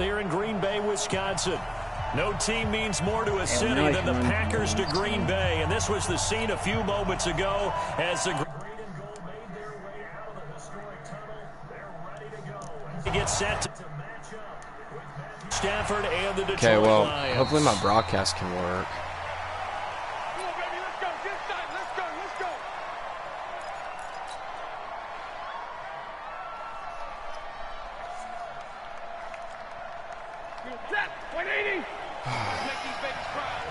here in Green Bay, Wisconsin. No team means more to a city than the Packers to Green Bay, and this was the scene a few moments ago as the Green and Gold made their way out of the historic tunnel. They're ready to go. They get set to match up with Stafford and the Detroit Lions. Hopefully my broadcast can work. Come on, baby, let's go. Get started. Let's go. Let's go. Set. 180.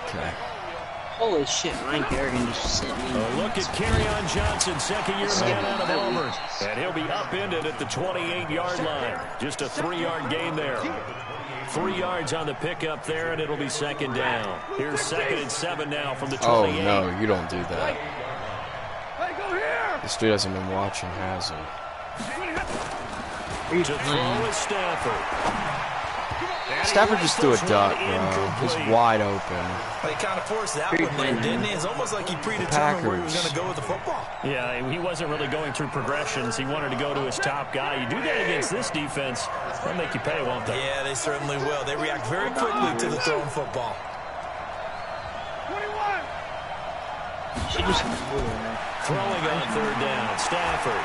Okay. Holy shit, Ryan Kerrigan just sent me. A look at Kerryon Johnson, second-year man out of Auburn. And he'll be upended at the 28-yard line. Just a 3-yard gain there. 3 yards on the pickup there, and it'll be second down. Here's 2nd and 7 now from the 28. Oh, no, you don't do that. This dude hasn't been watching, has he? To throw is Stafford. Stafford just threw a duck, bro. He's wide open. He kind of forced that one there, didn't he? It's almost like he predetermined where he was going to go with the football. Yeah, he wasn't really going through progressions. He wanted to go to his top guy. You do that against this defense, they'll make you pay, won't they? Yeah, they certainly will. They react very quickly to the thrown football. 21. She just Throwing on 3rd down, Stafford.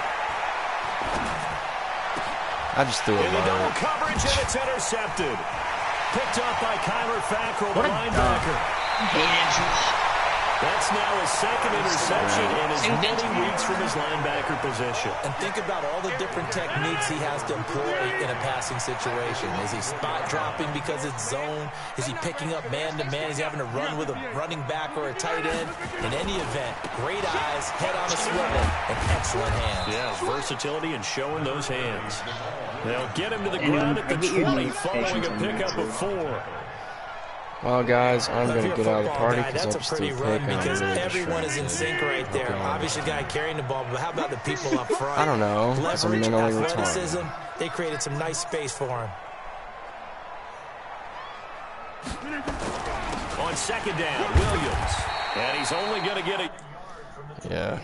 I just threw it In the double low. coverage, and it's intercepted. Picked up by Kyler Fackrell, the linebacker. That's now his 2nd interception in as many weeks from his linebacker position. And think about all the different techniques he has to employ in a passing situation. Is he spot dropping because it's zone? Is he picking up man-to-man? Is he having to run with a running back or a tight end? In any event, great eyes, head on a swivel, and excellent hands. Yeah, versatility and showing those hands. They'll get him to the ground at the 20 following a pickup of 4. Well, guys, I'm going to get out of the party because that's I a just pretty threw a run pick. because Really everyone is in sync right there. Obviously, the guy carrying the ball, but how about the people up front? I don't know. Because I'm Leverage, mentally athleticism, retarded. they created some nice space for him. On 2nd down, Williams. And he's only going to get it. Yeah.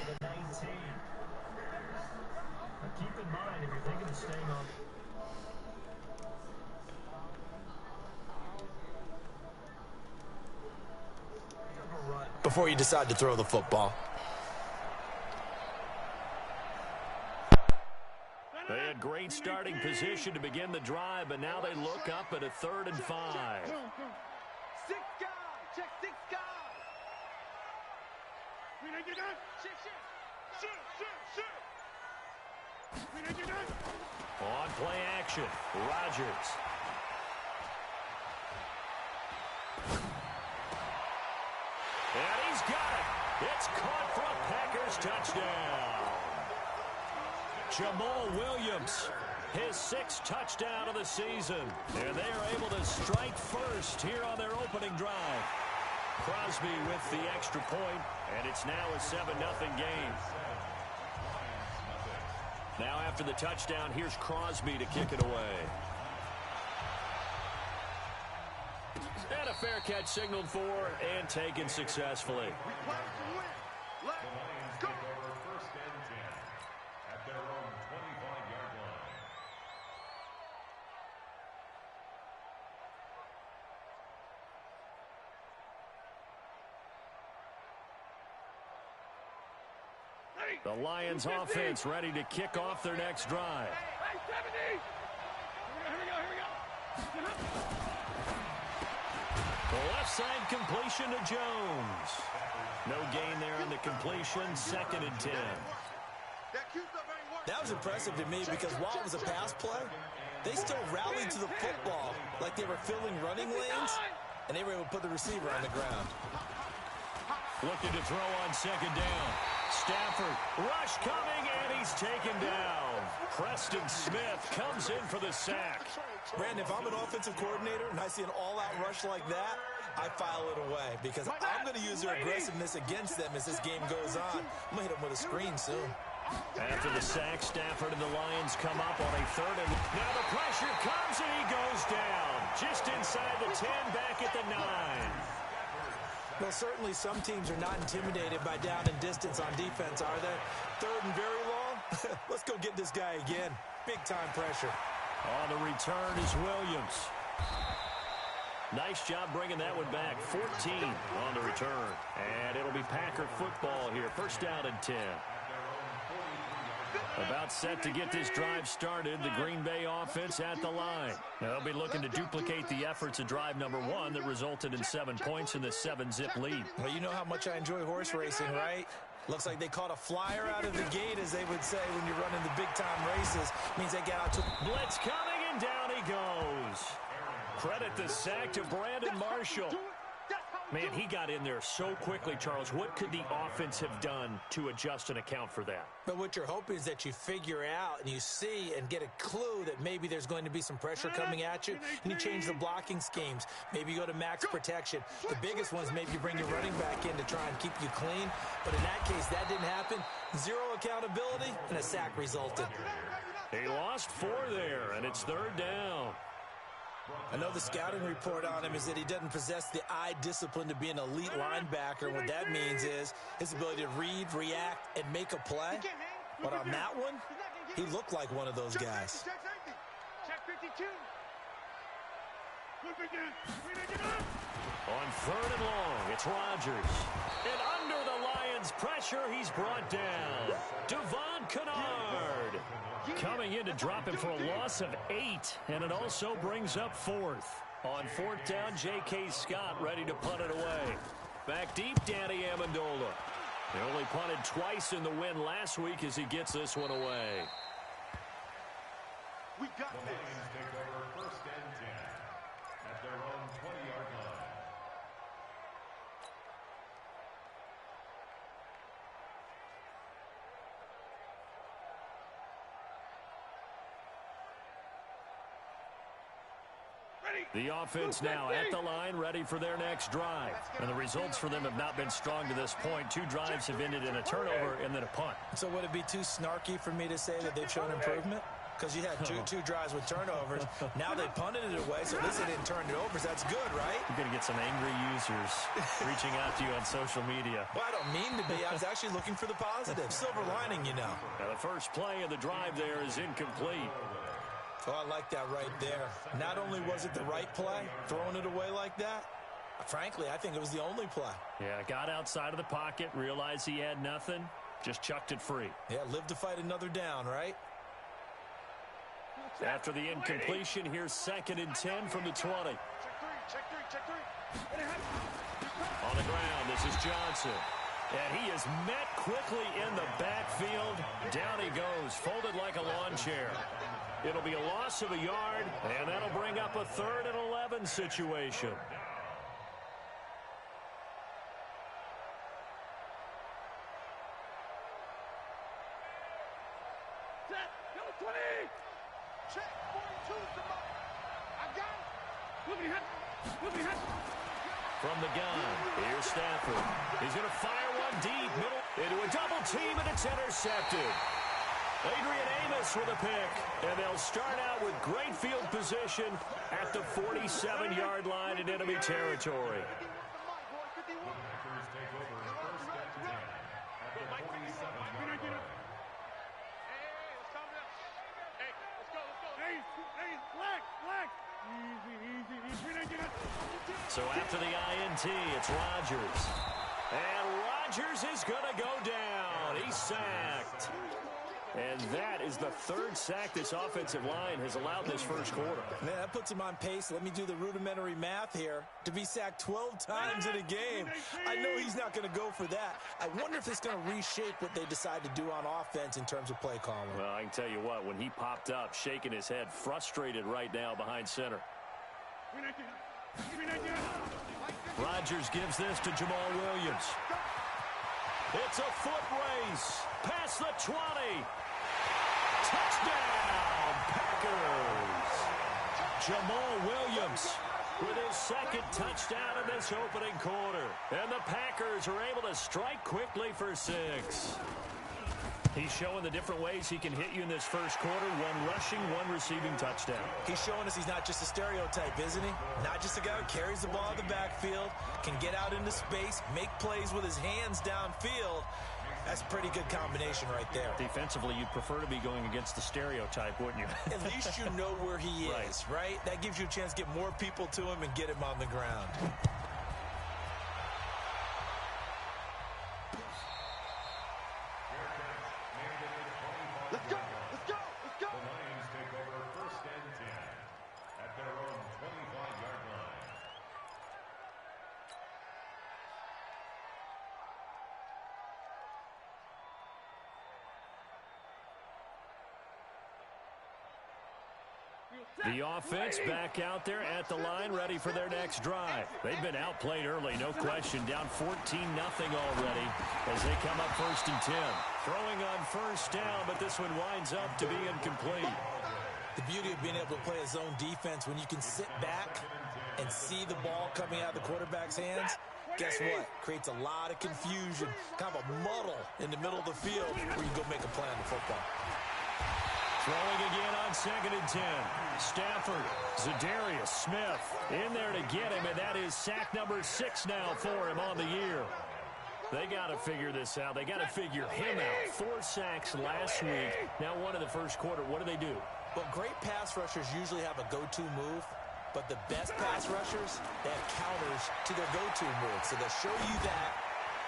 Before you decide to throw the football. They had great starting position to begin the drive, but now they look up at a 3rd and 5. 6 guys. Check 6 guys. We didn't get done. Shoot. We didn't get done. On play action, Rodgers. And he's got it. It's caught for a Packers touchdown. Jamal Williams, his 6th touchdown of the season. And they are able to strike first here on their opening drive. Crosby with the extra point, and it's now a 7-0 game. Now after the touchdown, here's Crosby to kick it away. And a fair catch signaled for and taken successfully. The Lions offense ready to kick off their next drive. Hey, 70. Here we go. The left side completion to Jones. No gain there on the completion. 2nd and 10. That was impressive to me because while it was a pass play, they still rallied to the football like they were filling running lanes, and they were able to put the receiver on the ground. Looking to throw on 2nd down. Stafford, rush coming, and he's taken down. Preston Smith comes in for the sack. Brandon, if I'm an offensive coordinator and I see an all-out rush like that, I file it away because I'm going to use their aggressiveness against them as this game goes on. I'm going to hit them with a screen soon. After the sack, Stafford and the Lions come up on a 3rd and... Now the pressure comes, and he goes down. Just inside the 10, back at the 9. Well, certainly some teams are not intimidated by down and distance on defense, are they? 3rd and very long? Let's go get this guy again. Big-time pressure. On the return is Williams. Nice job bringing that one back. 14 on the return. And it'll be Packer football here. First down and 10. About set to get this drive started, the Green Bay offense at the line. They'll be looking to duplicate the efforts of drive number 1 that resulted in 7 points in the 7-zip lead. Well, you know how much I enjoy horse racing, right? Looks like they caught a flyer out of the gate, as they would say when you're running the big-time races. Means they get out to... Blitz coming, and down he goes. Credit the sack to Brandon Marshall. Man, he got in there so quickly, Charles. What could the offense have done to adjust and account for that? But what you're hoping is that you figure out and you see and get a clue that maybe there's going to be some pressure coming at you, and you change the blocking schemes. Maybe you go to max protection. The biggest one is maybe you bring your running back in to try and keep you clean. But in that case, that didn't happen. Zero accountability, and a sack resulted. They lost 4 there, and it's 3rd down. I know the scouting report on him is that he doesn't possess the eye discipline to be an elite linebacker. What that means is his ability to read, react, and make a play. But on that one, he looked like one of those guys. Check 52. On 3rd and long, it's Rodgers. And under the Lions' pressure, he's brought down. Devon Kennard coming in to drop him for a loss of 8, and it also brings up 4th. On 4th down, J.K. Scott ready to punt it away. Back deep, Danny Amendola. He only punted twice in the win last week as he gets this one away. We got this. Take over 1st and 10 at their own 20-yard line. The offense now at the line, ready for their next drive. And the results for them have not been strong to this point. 2 drives have ended in a turnover and then a punt. So would it be too snarky for me to say that they've shown improvement? Because you had two drives with turnovers. Now they punted it away, so at least they didn't turn it over. So that's good, right? You're going to get some angry users reaching out to you on social media. Well, I don't mean to be. I was actually looking for the positive. Silver lining, you know. Now the first play of the drive there is incomplete. Oh, I like that right there. Not only was it the right play, throwing it away like that, frankly, I think it was the only play. Yeah, got outside of the pocket, realized he had nothing, just chucked it free. Yeah, live to fight another down, right? After the incompletion, here's 2nd and 10 from the 20. Check three. On the ground, this is Johnson. And he is met quickly in the backfield. Down he goes, folded like a lawn chair. It'll be a loss of a yard, and that'll bring up a 3rd and 11 situation. Set. Go 20. Check 42. I got it. Move your head. From the gun, here's Stafford. He's going to fire one deep, middle, into a double team, and it's intercepted. Adrian Amos with a pick, and they'll start out with great field position at the 47-yard line in enemy territory. Packers take over 1st and 10 at the 47-yard line. So after the INT, it's Rodgers. And Rodgers is going to go down. He's sacked. And that is the 3rd sack this offensive line has allowed this first quarter. Man, that puts him on pace. Let me do the rudimentary math here. To be sacked 12 times in a game, I know he's not going to go for that. I wonder if it's going to reshape what they decide to do on offense in terms of play calling. Well, I can tell you what, when he popped up, shaking his head, frustrated right now behind center. Rodgers gives this to Jamal Williams. It's a foot race. Past the 20. Touchdown, Packers. Jamal Williams with his 2nd touchdown in this opening quarter. And the Packers are able to strike quickly for 6. He's showing the different ways he can hit you in this first quarter. 1 rushing, 1 receiving touchdown. He's showing us he's not just a stereotype, isn't he? Not just a guy who carries the ball in the backfield, can get out into space, make plays with his hands downfield. That's a pretty good combination right there. Defensively, you'd prefer to be going against the stereotype, wouldn't you? At least you know where he is, right? That gives you a chance to get more people to him and get him on the ground. Let's go! Let's go! Let's go! The Lions take over 1st and 10 at their own 25-yard line. The offense back out there at the line, ready for their next drive. They've been outplayed early, no question. Down 14-0 already as they come up 1st and 10. Throwing on 1st down, but this one winds up to be incomplete. The beauty of being able to play a zone defense when you can sit back and see the ball coming out of the quarterback's hands, guess what? Creates a lot of confusion, kind of a muddle in the middle of the field where you go make a play on the football. Throwing again on 2nd and 10. Stafford, Zadarius Smith in there to get him, and that is sack number 6 now for him on the year. They got to figure this out. They got to figure him out. 4 sacks last week. Now 1 in the first quarter. What do? Well, great pass rushers usually have a go-to move, but the best pass rushers, they have counters to their go-to move. So they'll show you that.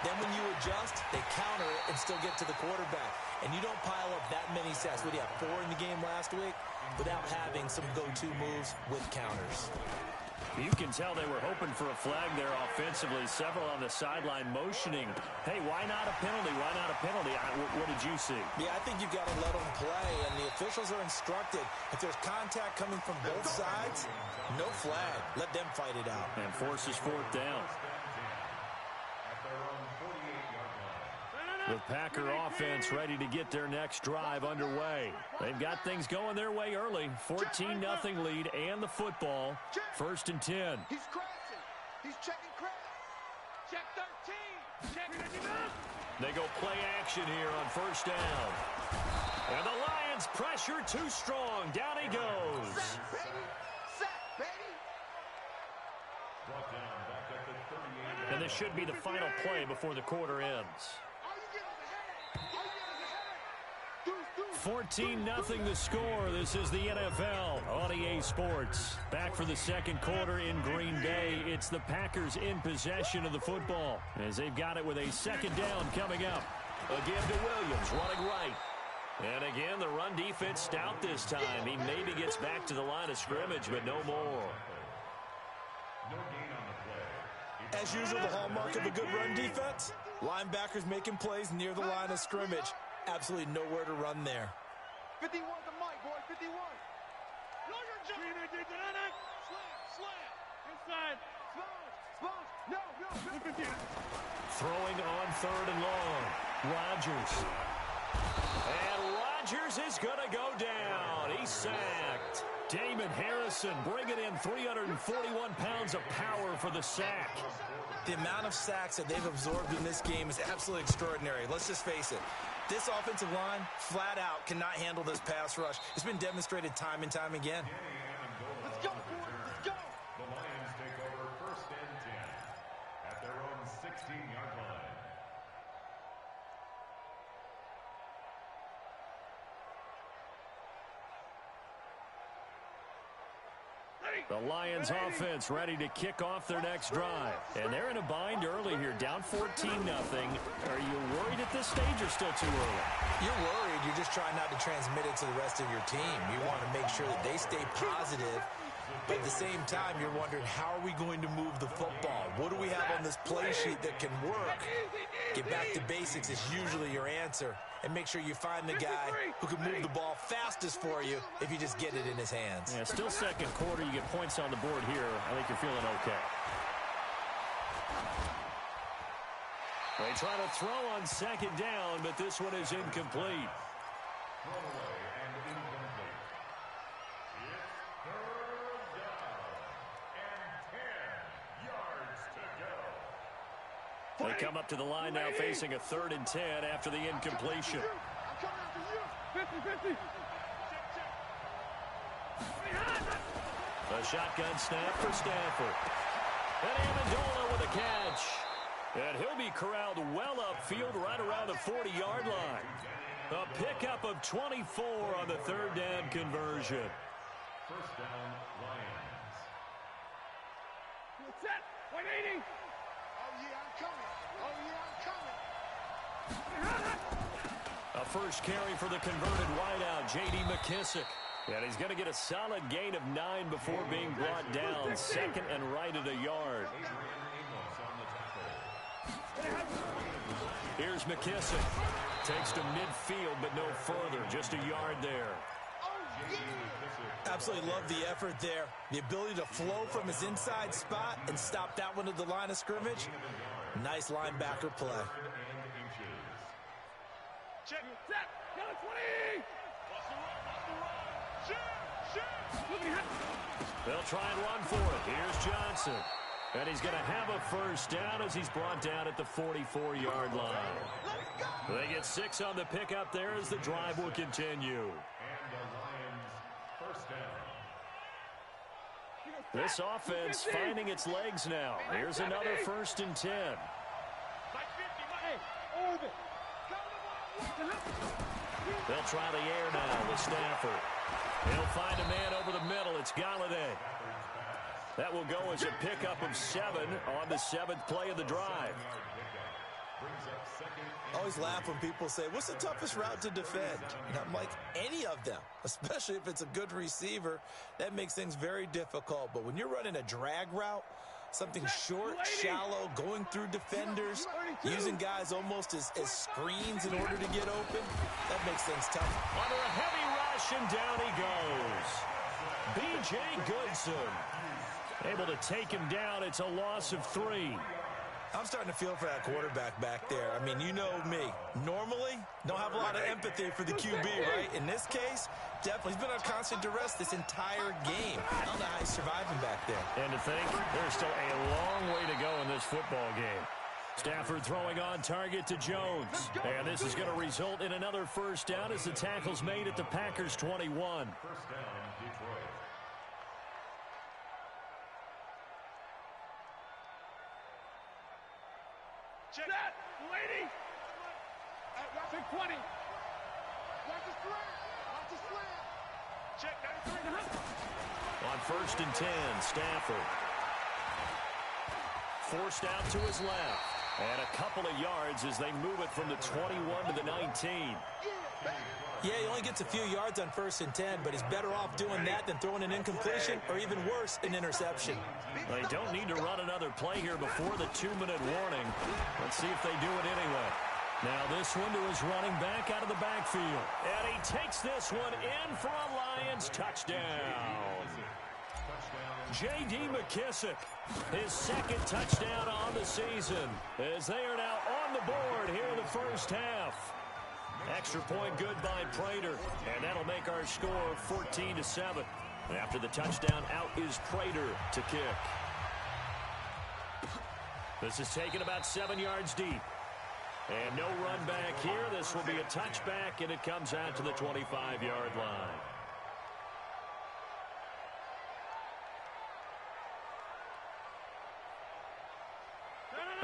Then when you adjust, they counter it and still get to the quarterback. And you don't pile up that many sacks. What do you have, 4 in the game last week? Without having some go-to moves with counters. You can tell they were hoping for a flag there offensively. Several on the sideline motioning. Hey, why not a penalty? Why not a penalty? What did you see? Yeah, I think you've got to let them play. And the officials are instructed, if there's contact coming from both sides, no flag. Let them fight it out. And forces 4th down. The Packer offense ready to get their next drive underway. They've got things going their way early. 14-0 lead and the football. 1st and 10. He's crashing. He's checking crash. Check 13. Check 13. They go play action here on 1st down. And the Lions pressure too strong. Down he goes. Sack, baby. Sack, baby. Brought down back at the 38. And this should be the final play before the quarter ends. 14-0 the score. This is the NFL on EA Sports. Back for the second quarter in Green Bay. It's the Packers in possession of the football as they've got it with a 2nd down coming up. Again to Williams, running right. And again, the run defense stout this time. He maybe gets back to the line of scrimmage, but no more. No gain on the play. As usual, the hallmark of a good run defense, linebackers making plays near the line of scrimmage. Absolutely nowhere to run there. 51 the mic, boy. 51. Slam, slam. Inside. Sponge. No. Throwing on 3rd and long. Rodgers. And Rodgers is going to go down. He's sacked. Damon Harrison bringing in 341 pounds of power for the sack. The amount of sacks that they've absorbed in this game is absolutely extraordinary. Let's just face it. This offensive line, flat out, cannot handle this pass rush. It's been demonstrated time and time again. Let's go, boys. Let's go. The Lions take over 1st and 10 at their own 16-yard line. The Lions offense ready to kick off their next drive. And they're in a bind early here, down 14-0. Are you worried at this stage or still too early? You're worried. You're just trying not to transmit it to the rest of your team. You want to make sure that they stay positive. But at the same time, you're wondering, how are we going to move the football? What do we have on this play sheet that can work? Get back to basics is usually your answer. And make sure you find the guy who can move the ball fastest for you if you just get it in his hands. Yeah, still second quarter. You get points on the board here. I think you're feeling okay. They try to throw on 2nd down, but this one is incomplete. Throwaway and incomplete. It's 3rd down and 10 yards to go. They come up to the line now facing a 3rd and 10 after the incompletion. I'm coming after you. 50-50. A shotgun snap for Stafford. And Amendola with a catch. And he'll be corralled well upfield right around the 40-yard line. A pickup of 24 on the third down conversion. First down, Lions. Set. 180. Oh, yeah, I'm coming. Oh, yeah, I'm coming. A first carry for the converted wideout, J.D. McKissick. And he's going to get a solid gain of 9 before being brought down. Second and right at a yard. Here's McKissick. Takes to midfield, but no further. Just a yard there. Absolutely love the effort there. The ability to flow from his inside spot and stop that one at the line of scrimmage. Nice linebacker play. Check. Set. Down 20. They'll try and run for it. Here's Johnson. And he's going to have a first down as he's brought down at the 44-yard line. They get 6 on the pickup there as the drive will continue. And the Lions first down. This offense finding its legs now. Here's another 1st and 10. They'll try the air now with Stafford. He'll find a man over the middle. It's Galladay. That will go as a pickup of 7 on the 7th play of the drive. I always laugh when people say, what's the toughest route to defend? And I'm like, any of them, especially if it's a good receiver. That makes things very difficult. But when you're running a drag route, something short, shallow, going through defenders, using guys almost as screens in order to get open, that makes things tough. Under a heavy rush, and down he goes. B.J. Goodson able to take him down. It's a loss of 3. I'm starting to feel for that quarterback back there. I mean, you know me. Normally, don't have a lot of empathy for the QB, right? In this case, definitely. He's been on constant duress this entire game. I don't know how he's surviving back there. And to think, there's still a long way to go in this football game. Stafford throwing on target to Jones. And this is going to result in another first down as the tackle's made at the Packers' 21. First down, Detroit. Check that, lady. Watch it 20. Watch the slant. Watch the slant. Check 93. On 1st and 10, Stafford. Forced out to his left. And a couple of yards as they move it from the 21 to the 19. Yeah, he only gets a few yards on 1st and 10, but he's better off doing that than throwing an incompletion or even worse, an interception. They don't need to run another play here before the 2-minute warning. Let's see if they do it anyway. Now this one to his running back out of the backfield. And he takes this one in for a Lions touchdown. J.D. McKissick, his 2nd touchdown on the season, as they are now on the board here in the first half. Extra point good by Prater, and that'll make our score 14-7. And after the touchdown, out is Prater to kick. This is taken about 7 yards deep. And no run back here. This will be a touchback, and it comes out to the 25-yard line.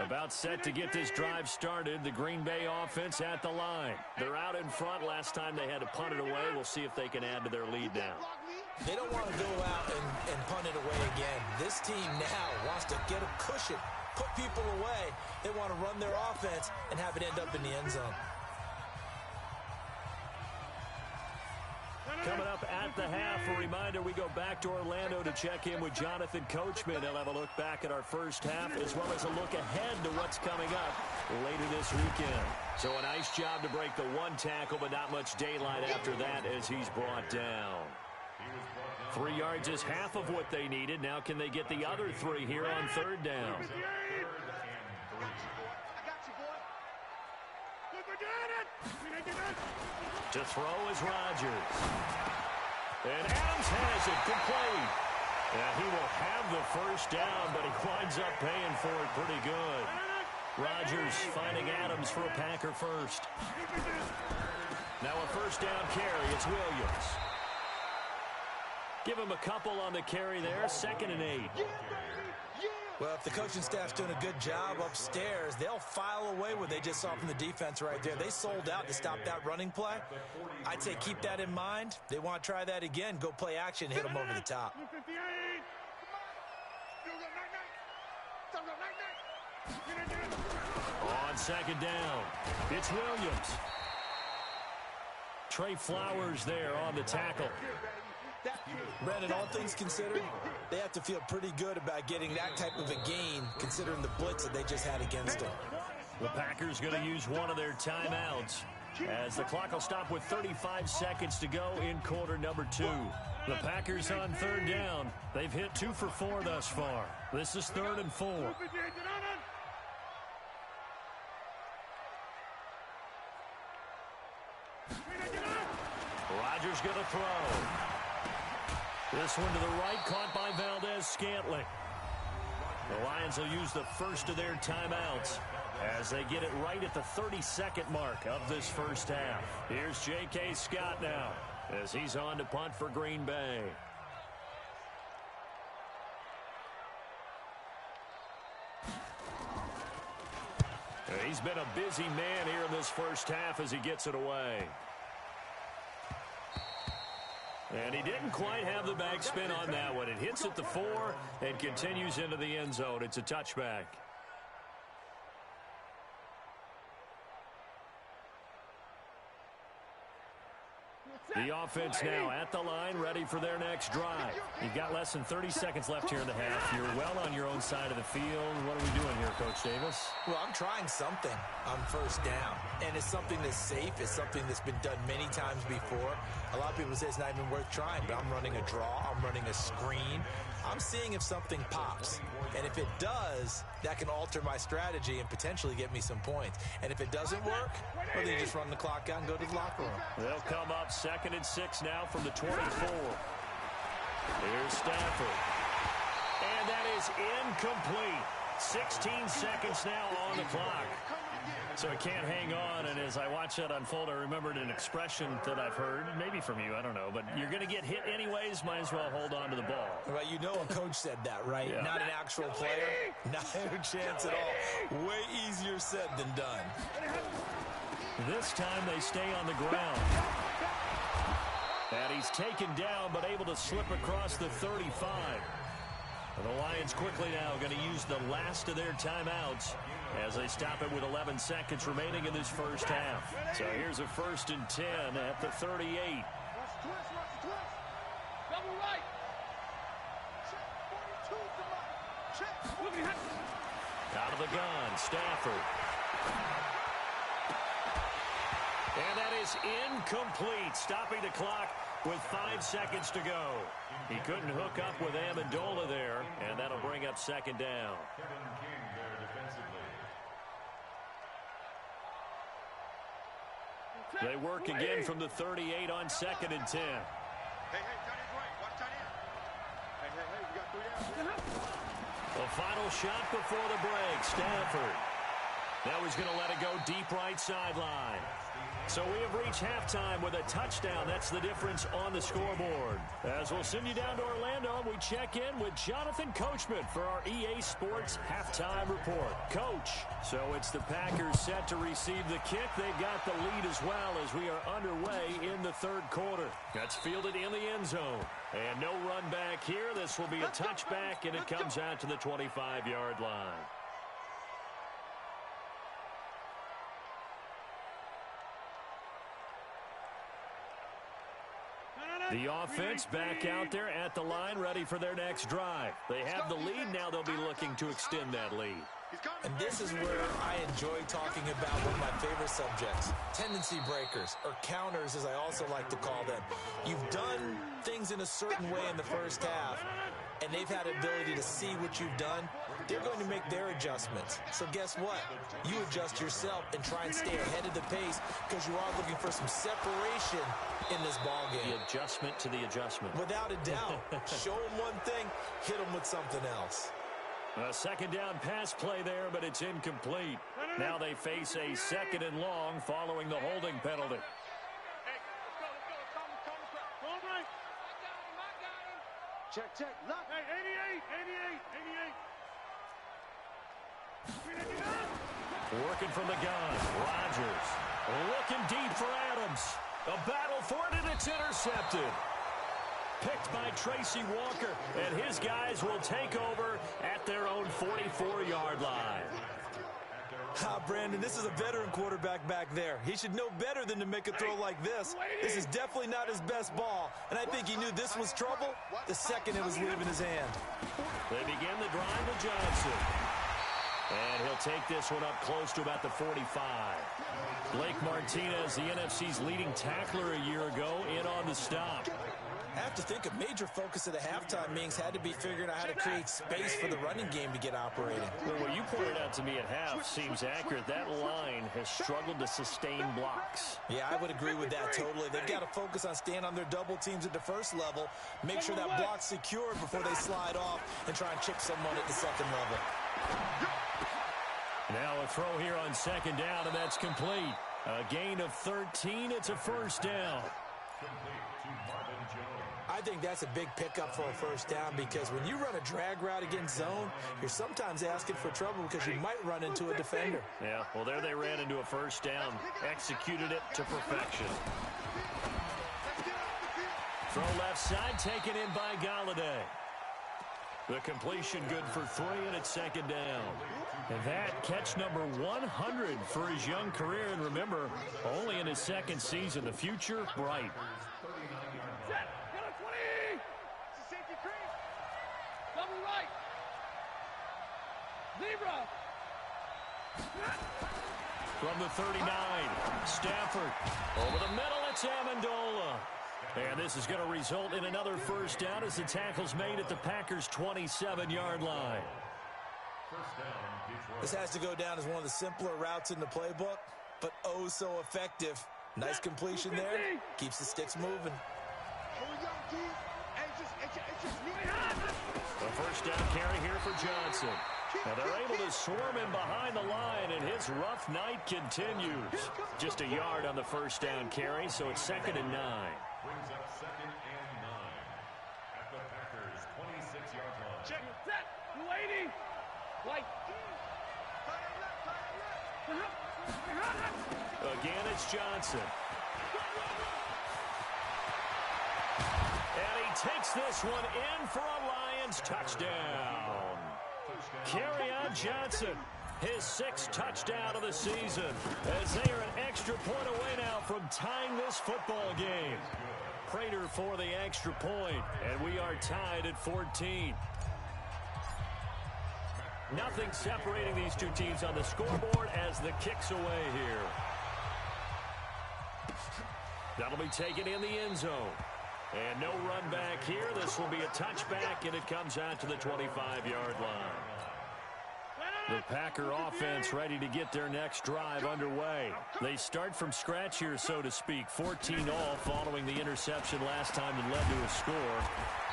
About set to get this drive started. The Green Bay offense at the line. They're out in front. Last time they had to punt it away. We'll see if they can add to their lead now. They don't want to go out and punt it away again. This team now wants to get a cushion, put people away. They want to run their offense and have it end up in the end zone. Coming up at the half, a reminder, we go back to Orlando to check in with Jonathan Coachman. He'll have a look back at our first half as well as a look ahead to what's coming up later this weekend. So a nice job to break the 1 tackle, but not much daylight after that as he's brought down. 3 yards is half of what they needed. Now can they get the other 3 here on 3rd down? To throw is Rodgers. And Adams has it complete. And he will have the first down, but he winds up paying for it pretty good. Rodgers finding Adams for a Packer first. Now a first down carry. It's Williams. Give him a couple on the carry there. 2nd and 8. Well, if the coaching staff's doing a good job upstairs, they'll file away what they just saw from the defense right there. They sold out to stop that running play. I'd say keep that in mind. They want to try that again. Go play action, hit them over the top. On second down, it's Williams. Trey Flowers there on the tackle. Brandon, all things considered, they have to feel pretty good about getting that type of a gain, considering the blitz that they just had against them. The Packers going to use one of their timeouts as the clock will stop with 35 seconds to go in quarter number 2. The Packers on third down. They've hit 2 for 4 thus far. This is 3rd and 4. Rodgers going to throw. This one to the right, caught by Valdez-Scantling. The Lions will use the first of their timeouts as they get it right at the 32nd mark of this first half. Here's J.K. Scott now as he's on to punt for Green Bay. He's been a busy man here in this first half as he gets it away. And he didn't quite have the backspin on that one. It hits at the 4 and continues into the end zone. It's a touchback. The offense now at the line, ready for their next drive. You've got less than 30 seconds left here in the half. You're well on your own side of the field. What are we doing here, Coach Davis? Well, I'm trying something on first down, and it's something that's safe. It's something that's been done many times before. A lot of people say it's not even worth trying, but I'm running a draw. I'm running a screen. I'm seeing if something pops, and if it does, that can alter my strategy and potentially get me some points. And if it doesn't work, well, then you just run the clock out and go to the locker room. They'll come up 2nd and 6 now from the 24. Here's Stafford. And that is incomplete. 16 seconds now on the clock. So it can't hang on, and as I watch that unfold, I remembered an expression that I've heard, maybe from you, I don't know, but you're going to get hit anyways, might as well hold on to the ball. Well, you know a coach said that, right? Yeah. Not an actual player. Not a chance at all. Way easier said than done. This time they stay on the ground. And he's taken down, but able to slip across the 35. And the Lions quickly now going to use the last of their timeouts as they stop it with 11 seconds remaining in this first half. So here's a 1st and 10 at the 38. Double right. Out of the gun, Stafford. And that is incomplete, stopping the clock with 5 seconds to go. He couldn't hook up with Amendola there, and that'll bring up 2nd down. They work again from the 38 on 2nd and 10. Hey, tight end right. Watch tight end. Hey, we got 3 down. The final shot before the break, Stafford. Now he's going to let it go deep right sideline. So we have reached halftime with a touchdown. That's the difference on the scoreboard. As we'll send you down to Orlando, we check in with Jonathan Coachman for our EA Sports Halftime Report. Coach, so it's the Packers set to receive the kick. They've got the lead as well as we are underway in the 3rd quarter. That's fielded in the end zone. And no run back here. This will be a touchback, and it comes out to the 25-yard line. The offense back out there at the line, ready for their next drive. They have the lead. Now they'll be looking to extend that lead. And this is where I enjoy talking about one of my favorite subjects, tendency breakers, or counters as I also like to call them. You've done things in a certain way in the first half, and they've had the ability to see what you've done. They're going to make their adjustments. So guess what? You adjust yourself and try and stay ahead of the pace because you are looking for some separation in this ballgame. The adjustment to the adjustment. Without a doubt. Show them one thing, hit them with something else. A 2nd down pass play there, but it's incomplete. Now they face a 2nd and long following the holding penalty. Check. Look. Hey, 88. Working from the gun. Rodgers looking deep for Adams. A battle for it, and it's intercepted. Picked by Tracy Walker, and his guys will take over at their own 44-yard line. Brandon, this is a veteran quarterback back there. He should know better than to make a throw like this. This is definitely not his best ball, and I think he knew this was trouble the second it was leaving his hand. They begin the drive with Johnson. And he'll take this one up close to about the 45. Blake Martinez, the NFC's leading tackler a year ago, in on the stop. I have to think a major focus of the halftime meetings had to be figuring out how to create space for the running game to get operating. Well, what you pointed out to me at half seems accurate. That line has struggled to sustain blocks. Yeah, I would agree with that totally. They've got to focus on staying on their double teams at the first level, make sure that block's secured before they slide off and try and chip someone at the second level. Now a throw here on second down, and that's complete. A gain of 13. It's a first down. I think that's a big pickup for a first down because when you run a drag route against zone, you're sometimes asking for trouble because you might run into a defender. Yeah, well, there they ran into a first down. Executed it to perfection. Throw left side, taken in by Galladay. The completion good for 3, and it's second down. And that catch number 100 for his young career. And remember, only in his second season. The future, bright. Set. Got a 20. It's a safety crease. Double right. Zebra. From the 39, Stafford. Over the middle, it's Amendola. And this is going to result in another first down as the tackle's made at the Packers' 27-yard line. This has to go down as one of the simpler routes in the playbook, but oh so effective. Nice completion there. Keeps the sticks moving. The first down carry here for Johnson. Now they're able to swarm him behind the line, and his rough night continues. Just a yard on the first down carry, so it's 2nd and 9. Brings up 2nd and 9 at the Packers' 26-yard line. Check. Set. 280. White. Again, it's Johnson. And he takes this one in for a Lions touchdown. Kerryon Johnson, his 6th touchdown of the season, as they are an extra point away now from tying this football game. Prater for the extra point, and we are tied at 14. Nothing separating these two teams on the scoreboard as the kick's away here. That'll be taken in the end zone. And no run back here. This will be a touchback, and it comes out to the 25-yard line. The Packer offense ready to get their next drive underway. They start from scratch here, so to speak. 14 all following the interception last time that led to a score.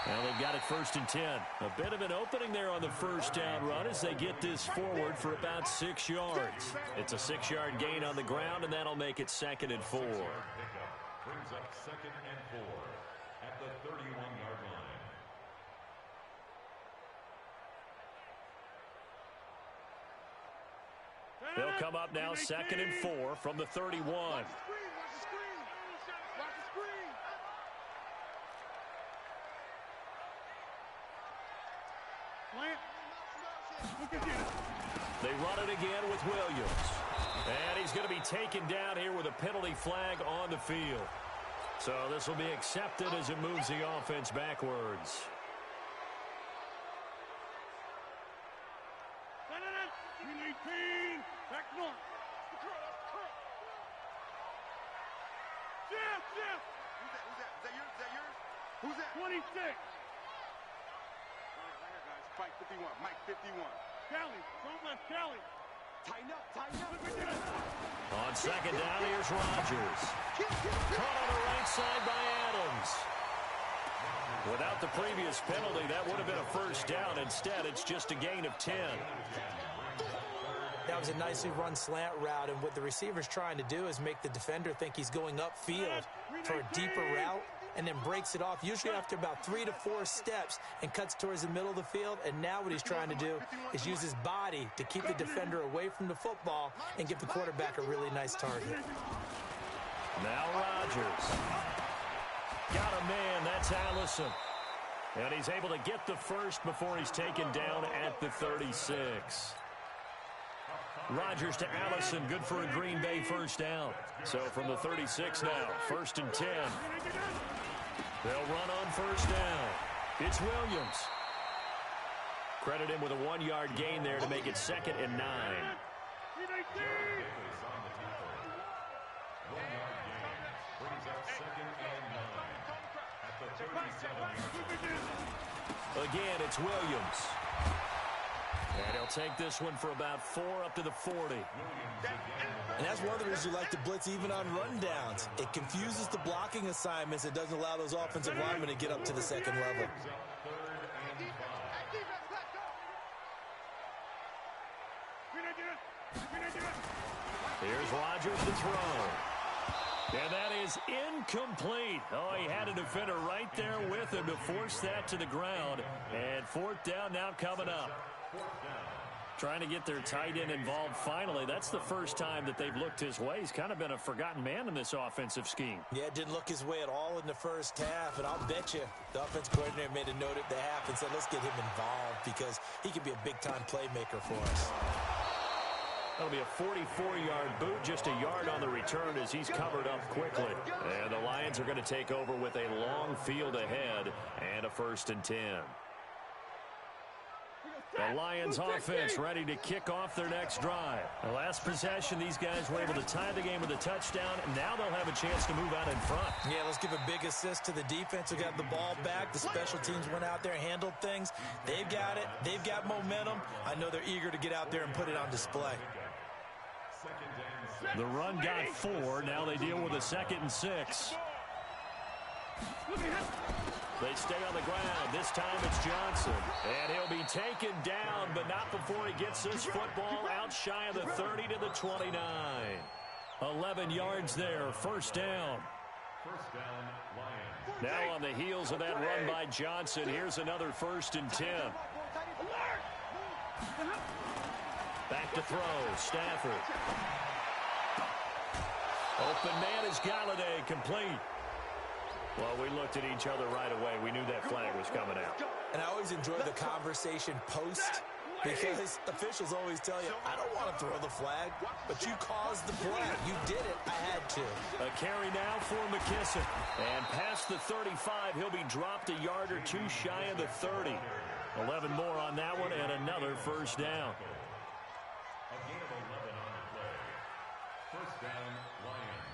Now they've got it 1st and 10. A bit of an opening there on the first down run as they get this forward for about 6 yards. It's a 6-yard gain on the ground, and that'll make it 2nd and 4. Brings up 2nd and 4 at the 31-yard line. They'll come up now 2nd and 4 from the 31. Watch the screen. Watch the screen. Watch the screen. They run it again with Williams. And he's going to be taken down here with a penalty flag on the field. So this will be accepted as it moves the offense backwards. Back north. Jeff. Who's that? 26. Right here, guys. Mike 51. Mike 51. Callie. Don't let Callie. Tighten up. On second down, here's Rodgers. Caught on the right side by Adams. Without the previous penalty, that would have been a first down. Instead, it's just a gain of 10. That was a nicely run slant route, and what the receiver's trying to do is make the defender think he's going upfield for a deeper route, and then breaks it off, usually after about 3 to 4 steps, and cuts towards the middle of the field. And now what he's trying to do is use his body to keep the defender away from the football and give the quarterback a really nice target. Now Rodgers. Got a man. That's Allison. And he's able to get the first before he's taken down at the 36. Rodgers to Allison, good for a Green Bay first down. So from the 36 now, 1st and 10. They'll run on first down. It's Williams. Credit him with a 1-yard gain there to make it 2nd and 9. Again, it's Williams. And he'll take this one for about 4 up to the 40. And that's one of the reasons you like to blitz even on rundowns. It confuses the blocking assignments. It doesn't allow those offensive linemen to get up to the second level. Here's Rodgers to throw. And that is incomplete. Oh, he had a defender right there with him to force that to the ground. And 4th down now coming up. Trying to get their tight end involved finally. That's the first time that they've looked his way. He's kind of been a forgotten man in this offensive scheme. Yeah, it didn't look his way at all in the first half. And I'll bet you the offense coordinator made a note at the half and said, let's get him involved because he could be a big-time playmaker for us. That'll be a 44-yard boot, just a yard on the return as he's covered up quickly. And the Lions are going to take over with a long field ahead and a 1st and 10. The Lions offense ready to kick off their next drive. The last possession, these guys were able to tie the game with a touchdown, and now they'll have a chance to move out in front. Yeah, let's give a big assist to the defense who got the ball back. The special teams went out there, handled things. They've got it. They've got momentum. I know they're eager to get out there and put it on display. The run got 4. Now they deal with a 2nd and 6. They stay on the ground. This time it's Johnson. And he'll be taken down, but not before he gets this football out shy of the 30 to the 29. 11 yards there, 1st down. Now on the heels of that run by Johnson, here's another 1st and 10. Back to throw, Stafford. Open man is Galladay, complete. Well, we looked at each other right away. We knew that flag was coming out. And I always enjoy the conversation post because officials always tell you, I don't want to throw the flag, but you caused the play. You did it. I had to. A carry now for McKissick. And past the 35, he'll be dropped a yard or two shy of the 30. 11 more on that one and another 1st down. A gain of 11 on the play. 1st down, Lions.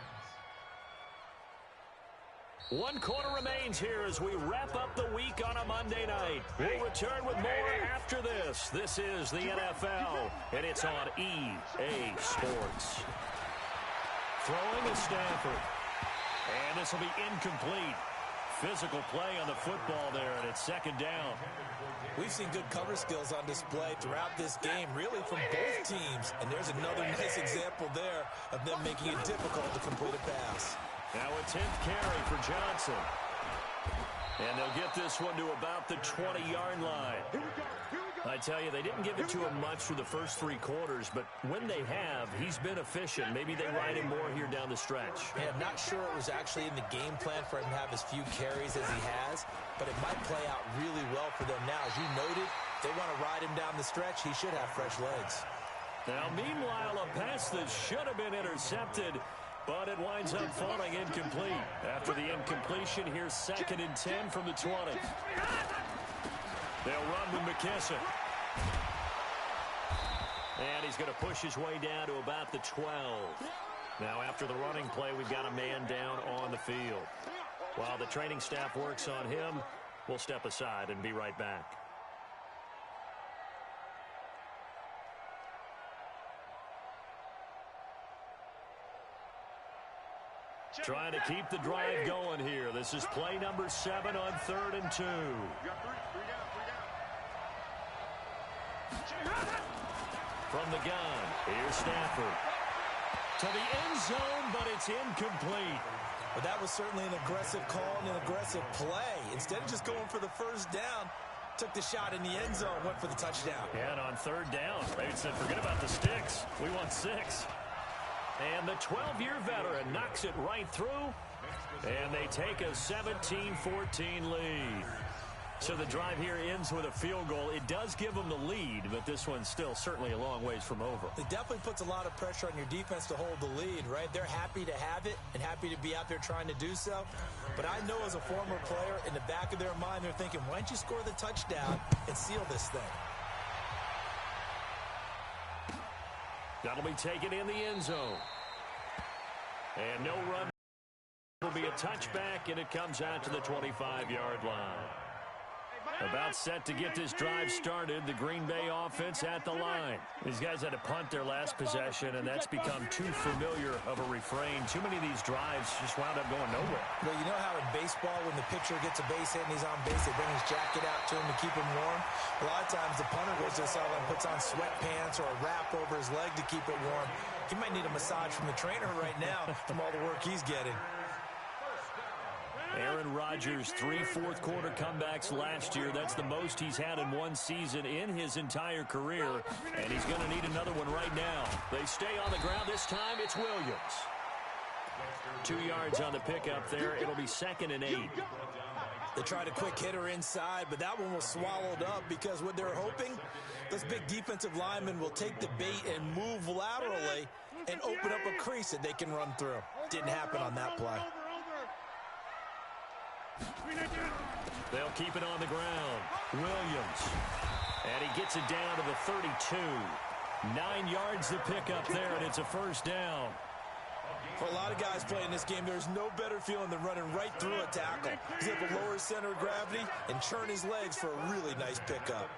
1 quarter remains here as we wrap up the week on a Monday night. We'll return with more after this. This is the NFL, and it's on EA Sports. Throwing is Stafford. And this will be incomplete. Physical play on the football there, and it's 2nd down. We've seen good cover skills on display throughout this game, really from both teams. And there's another nice example there of them making it difficult to complete a pass. Now a 10th carry for Johnson. And they'll get this one to about the 20-yard line. I tell you, they didn't give it to him much through the first 3 quarters, but when they have, he's been efficient. Maybe they ride him more here down the stretch. Yeah, I'm not sure it was actually in the game plan for him to have as few carries as he has, but it might play out really well for them now. As you noted, they want to ride him down the stretch. He should have fresh legs. Now, meanwhile, a pass that should have been intercepted, but it winds up falling incomplete. After the incompletion, here's 2nd and 10 from the 20. They'll run with McKissick. And he's going to push his way down to about the 12. Now, after the running play, we've got a man down on the field. While the training staff works on him, we'll step aside and be right back. Trying to keep the drive going here. This is play number 7 on 3rd and 2. From the gun, here's Stafford. To the end zone, but it's incomplete. But that was certainly an aggressive call and an aggressive play. Instead of just going for the first down, took the shot in the end zone, went for the touchdown. Yeah, and on third down, they said, forget about the sticks. We want 6. And the 12-year veteran knocks it right through, and they take a 17-14 lead. So the drive here ends with a field goal. It does give them the lead, but this one's still certainly a long ways from over. It definitely puts a lot of pressure on your defense to hold the lead, right? They're happy to have it and happy to be out there trying to do so. But I know as a former player, in the back of their mind, they're thinking, why don't you score the touchdown and seal this thing? That'll be taken in the end zone. And no run. Will be a touchback, and it comes out to the 25-yard line. About set to get this drive started. The Green Bay offense at the line. These guys had to punt their last possession, and that's become too familiar of a refrain. Too many of these drives just wound up going nowhere. Well, you know how in baseball, when the pitcher gets a base hit and he's on base, they bring his jacket out to him to keep him warm? A lot of times the punter goes to the sideline and puts on sweatpants or a wrap over his leg to keep it warm. He might need a massage from the trainer right now from all the work he's getting. Aaron Rodgers, 3 fourth-quarter comebacks last year. That's the most he's had in one season in his entire career, and he's going to need another one right now. They stay on the ground. This time it's Williams. 2 yards on the pickup there. It'll be 2nd and 8. They tried a quick hitter inside, but that one was swallowed up because what they're hoping, those big defensive linemen will take the bait and move laterally and open up a crease that they can run through. Didn't happen on that play. They'll keep it on the ground. Williams. And he gets it down to the 32. 9 yards to pick up there, and it's a first down. For a lot of guys playing this game, there's no better feeling than running right through a tackle. He's able to lower his center of gravity and churn his legs for a really nice pickup.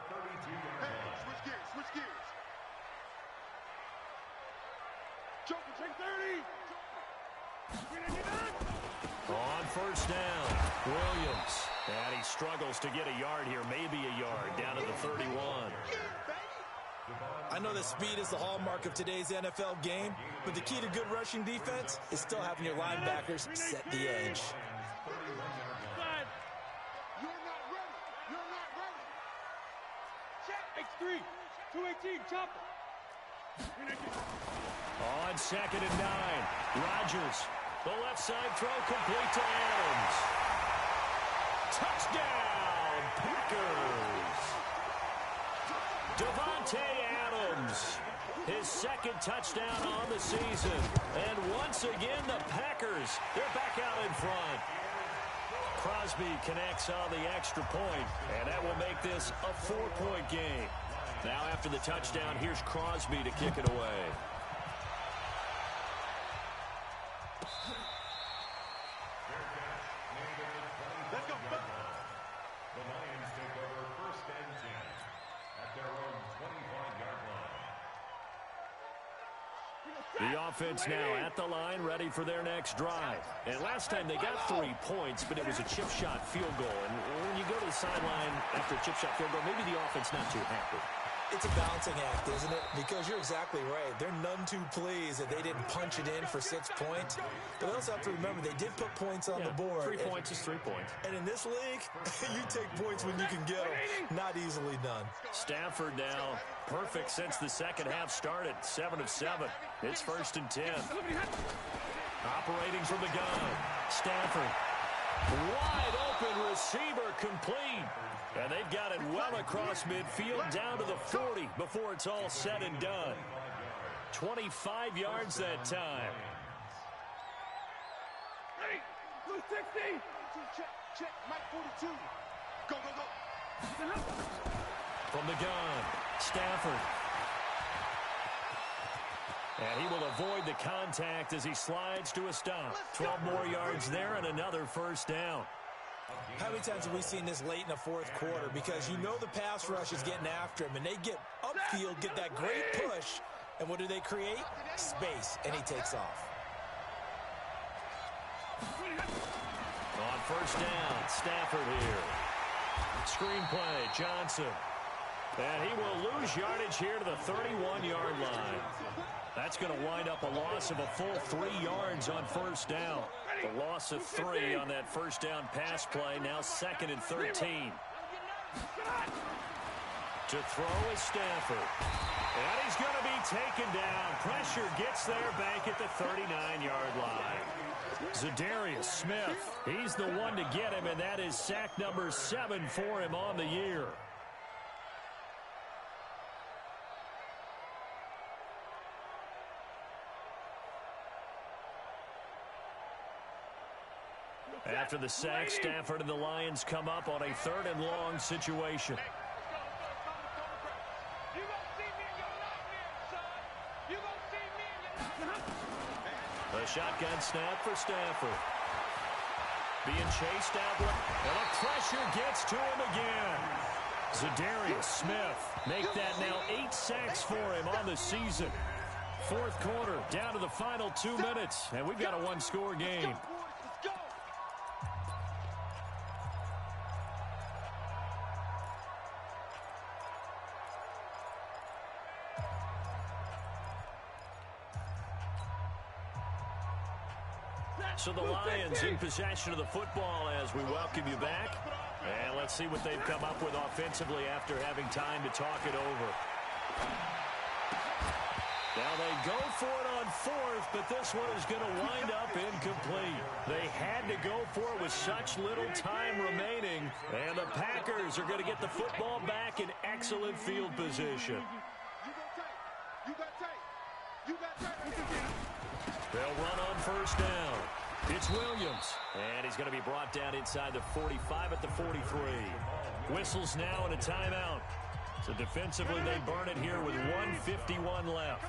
Hey, switch gears. Joker, take 30. On first down, Williams. And he struggles to get a yard here, maybe a yard, down to the 31. I know that speed is the hallmark of today's NFL game, but the key to good rushing defense is still having your linebackers set the edge. You're not ready. Check. X3. 218. Chopper. On 2nd and 9, Rodgers. The left side throw complete to Adams. Touchdown, Packers. Devontae Adams, his 2nd touchdown on the season. And once again, the Packers, they're back out in front. Crosby connects on the extra point, and that will make this a 4-point game. Now after the touchdown, here's Crosby to kick it away. The offense now at the line, ready for their next drive. And last time they got 3 points, but it was a chip shot field goal. And when you go to the sideline after a chip shot field goal, maybe the offense not too happy. It's a balancing act, isn't it? Because you're exactly right. They're none too pleased that they didn't punch it in for 6 points. But they also have to remember they did put points on the board. 3 points is 3 points. And in this league, you take points when you can get them. Not easily done. Stafford now perfect since the second half started. 7 of 7. It's 1st and 10. Operating from the gun. Stafford. Wide open receiver complete. And they've got it well across midfield down to the 40 before it's all said and done. 25 yards that time. Ready. Blue 60. Check. Mike 42. Go. From the gun, Stafford. And he will avoid the contact as he slides to a stop. 12 more yards there and another first down. How many times have we seen this late in the 4th quarter? Because you know the pass rush is getting after him, and they get upfield, get that great push, and what do they create? Space, and he takes off. On first down, Stafford here. Screenplay, Johnson. And he will lose yardage here to the 31-yard line. That's going to wind up a loss of a full 3 yards on first down. The loss of 3 on that first down pass play. Now 2nd and 13. To throw is Stafford. And he's going to be taken down. Pressure gets there back at the 39-yard line. Zadarius Smith, he's the one to get him, and that is sack number 7 for him on the year. After the sack, Stafford and the Lions come up on a 3rd and long situation. The shotgun snap for Stafford. Being chased out, and the pressure gets to him again. Zadarius Smith make that now 8 sacks for him on the season. 4th quarter, down to the final 2 minutes, and we've got a 1-score game. So the Lions in possession of the football as we welcome you back. And let's see what they've come up with offensively after having time to talk it over. Now they go for it on 4th, but this one is going to wind up incomplete. They had to go for it with such little time remaining. And the Packers are going to get the football back in excellent field position. They'll run on first down. It's Williams, and he's going to be brought down inside the 45 at the 43. Whistles now and a timeout. So defensively, they burn it here with 1:51 left.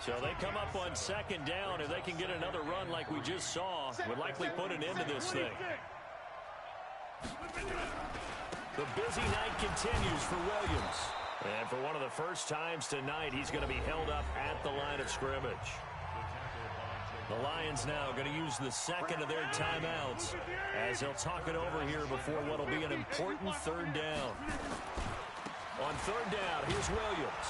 So they come up on 2nd down. If they can get another run like we just saw, would likely put an end to this thing. The busy night continues for Williams. And for one of the first times tonight, he's going to be held up at the line of scrimmage. The Lions now going to use the 2nd of their timeouts as they'll talk it over here before what will be an important 3rd down. On 3rd down, here's Williams.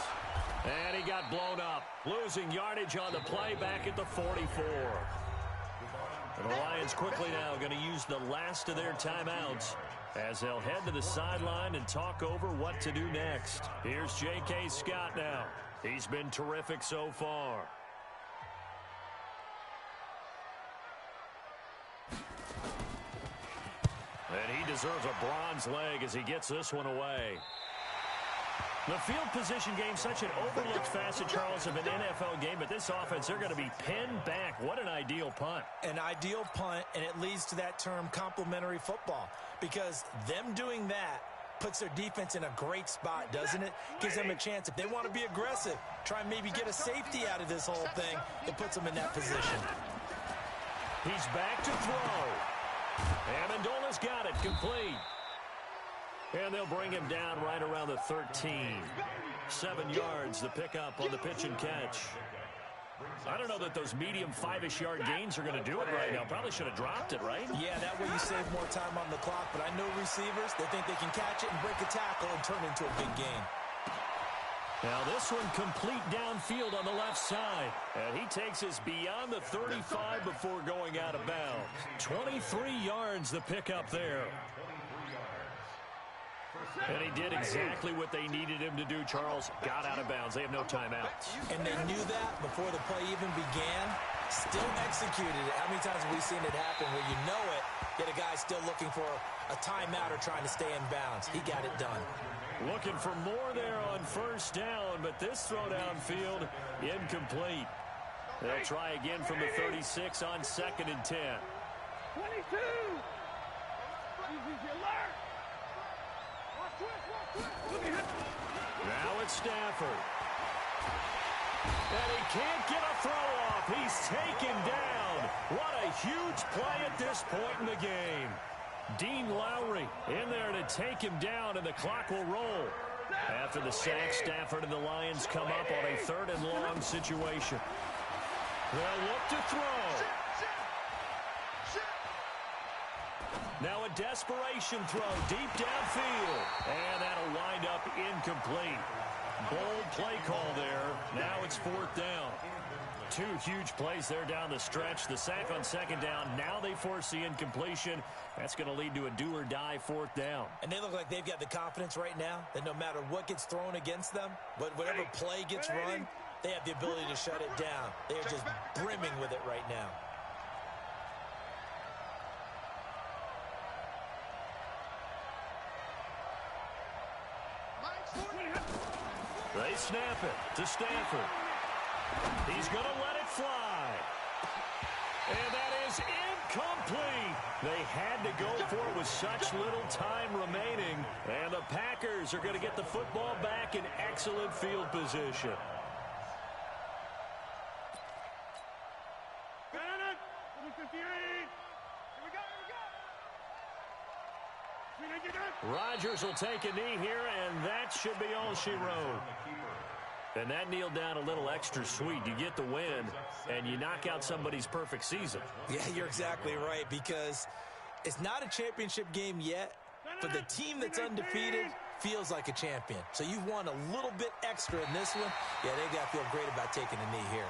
And he got blown up, losing yardage on the play back at the 44. And the Lions quickly now going to use the last of their timeouts as they'll head to the sideline and talk over what to do next. Here's J.K. Scott now. He's been terrific so far. And he deserves a bronze leg as he gets this one away. The field position game, such an overlooked facet, Charles, of an NFL game, but this offense, they're going to be pinned back. What an ideal punt. An ideal punt, and it leads to that term complementary football, because them doing that puts their defense in a great spot, doesn't it? Gives them a chance. If they want to be aggressive, try and maybe get a safety out of this whole thing, it puts them in that position. He's back to throw. Amendola's got it, complete. And they'll bring him down right around the 13. 7 yards, the pickup on the pitch and catch. I don't know that those medium 5-ish yard gains are going to do it right now. Probably should have dropped it, right? Yeah, that way you save more time on the clock. But I know receivers, they think they can catch it and break a tackle and turn it into a big gain. Now this one complete downfield on the left side. And he takes us beyond the 35 before going out of bounds. 23 yards the pickup there. And he did exactly what they needed him to do, Charles. Got out of bounds. They have no timeouts. And they knew that before the play even began. Still executed it. How many times have we seen it happen where you know it, yet a guy still looking for a timeout or trying to stay in bounds? He got it done. Looking for more there on first down, but this throw downfield incomplete. They'll try again from the 36 on 2nd and 10. 22. Now it's Stafford. And he can't get a throw off. He's taken down. What a huge play at this point in the game. Dean Lowry in there to take him down, and the clock will roll. After the sack, Stafford and the Lions come up on a 3rd and long situation. They'll look to throw. Now a desperation throw deep downfield. And that'll wind up incomplete. Bold play call there. Now it's 4th down. 2 huge plays there down the stretch. The sack on 2nd down. Now they force the incompletion. That's going to lead to a do-or-die 4th down. And they look like they've got the confidence right now that no matter what gets thrown against them, but whatever play gets run, they have the ability to shut it down. They are just brimming with it right now. They snap it to Stanford. He's going to let it fly. And that is incomplete. They had to go for it with such little time remaining. And the Packers are going to get the football back in excellent field position. Rodgers will take a knee here, and that should be all she wrote. And that kneeled down a little extra sweet. You get the win, and you knock out somebody's perfect season. Yeah, you're exactly right, because it's not a championship game yet, but the team that's undefeated feels like a champion. So you've won a little bit extra in this one. Yeah, they got to feel great about taking a knee here.